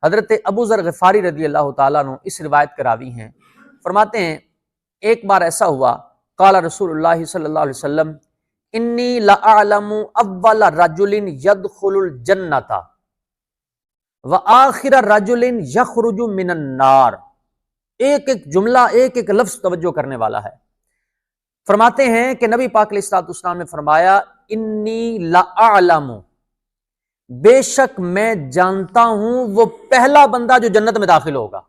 حضرت ابو ذر غفاری رضی اللہ تعالیٰ عنہ اس روایت کے راوی ہیں، فرماتے ہیں ایک بار ایسا ہوا، قال رسول اللہ صلی اللہ علیہ وسلم انی لأعلم اول رجل يدخل الجنۃ وآخر رجل یخرج من النار۔ ایک ایک جملہ، ایک ایک لفظ توجہ کرنے والا ہے۔ فرماتے ہیں کہ نبی پاک علیہ الصلوۃ والسلام نے فرمایا انی لأعلم، بے شک میں جانتا ہوں وہ پہلا بندہ جو جنت میں داخل ہوگا۔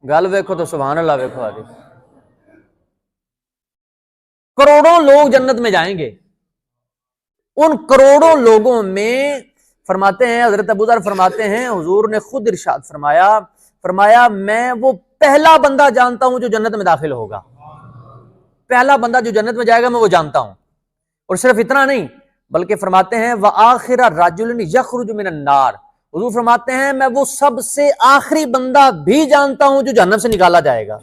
گل ویکھو تو سبحان اللہ ویکھو آگے، کروڑوں لوگ جنت میں جائیں گے، ان کروڑوں لوگوں میں فرماتے ہیں حضرت ابو ذر فرماتے ہیں حضور نے خود ارشاد فرمایا میں وہ پہلا بندہ جانتا ہوں جو جنت میں داخل ہوگا، پہلا بندہ جو جنت میں جائے گا میں وہ جانتا ہوں۔ اور صرف اتنا نہیں بلکہ فرماتے ہیں وآخر رجل یخرج من النار، حضور فرماتے ہیں میں وہ سب سے آخری بندہ بھی جانتا ہوں جو جہنم سے نکالا جائے گا،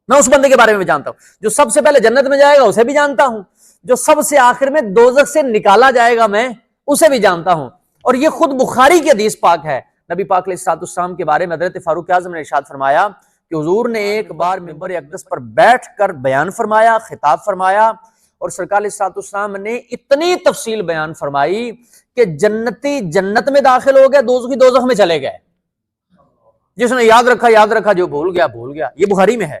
میں اس بندے کے بارے میں جانتا ہوں۔ جو سب سے پہلے جنت میں جائے گا اسے بھی جانتا ہوں، جو سب سے آخر میں دوزخ سے نکالا جائے گا میں اسے بھی جانتا ہوں۔ اور یہ خود بخاری کی حدیث پاک ہے، نبی پاک علیہ الصلوۃ والسلام کے بارے میں حضرت فاروق اعظم نے ارشاد فرمایا کہ حضور نے ایک بار منبر اقدس پر بیٹھ کر بیان فرمایا، خطاب فرمایا، اور سرکار علیہ الصلوۃ والسلام نے اتنی تفصیل بیان فرمائی کہ جنتی جنت میں داخل ہو گئے، دوزخی دوزخ میں چلے گئے۔ جس نے یاد رکھا، جو بھول گیا۔ یہ بخاری میں ہے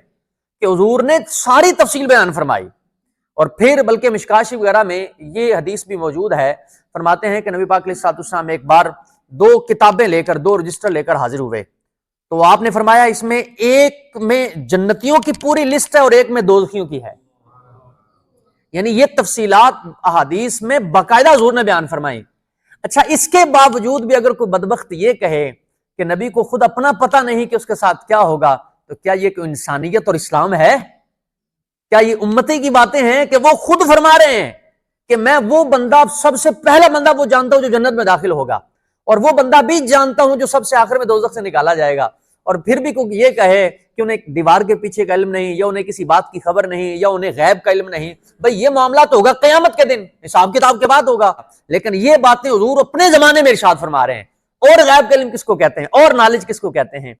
کہ حضور نے ساری تفصیل بیان فرمائی۔ اور پھر بلکہ مشکوٰۃ شریف وغیرہ میں یہ حدیث بھی موجود ہے، فرماتے ہیں کہ نبی پاک علیہ الصلوۃ والسلام ایک بار 2 کتابیں لے کر، 2 رجسٹر لے کر حاضر ہوئے، تو آپ نے فرمایا اس میں ایک میں جنتیوں کی پوری لسٹ ہے اور ایک میں دوزخیوں کی ہے۔ یعنی یہ تفصیلات احادیث میں باقاعدہ حضور نے بیان فرمائی۔ اچھا، اس کے باوجود بھی اگر کوئی بدبخت یہ کہے کہ نبی کو خود اپنا پتہ نہیں کہ اس کے ساتھ کیا ہوگا، تو کیا یہ کوئی انسانیت اور اسلام ہے؟ کیا یہ امتی کی باتیں ہیں کہ وہ خود فرما رہے ہیں کہ میں وہ بندہ، سب سے پہلا بندہ وہ جانتا ہوں جو جنت میں داخل ہوگا، اور وہ بندہ بھی جانتا ہوں جو سب سے آخر میں دوزخ سے نکالا جائے گا، اور پھر بھی کوئی یہ کہے کہ انہیں دیوار کے پیچھے کا علم نہیں، یا انہیں کسی بات کی خبر نہیں، یا انہیں غیب کا علم نہیں؟ بھئی یہ معاملہ تو ہوگا قیامت کے دن، حساب کتاب کے بعد ہوگا، لیکن یہ باتیں حضور اپنے زمانے میں ارشاد فرما رہے ہیں۔ اور غیب کا علم کس کو کہتے ہیں، اور نالج کس کو کہتے ہیں؟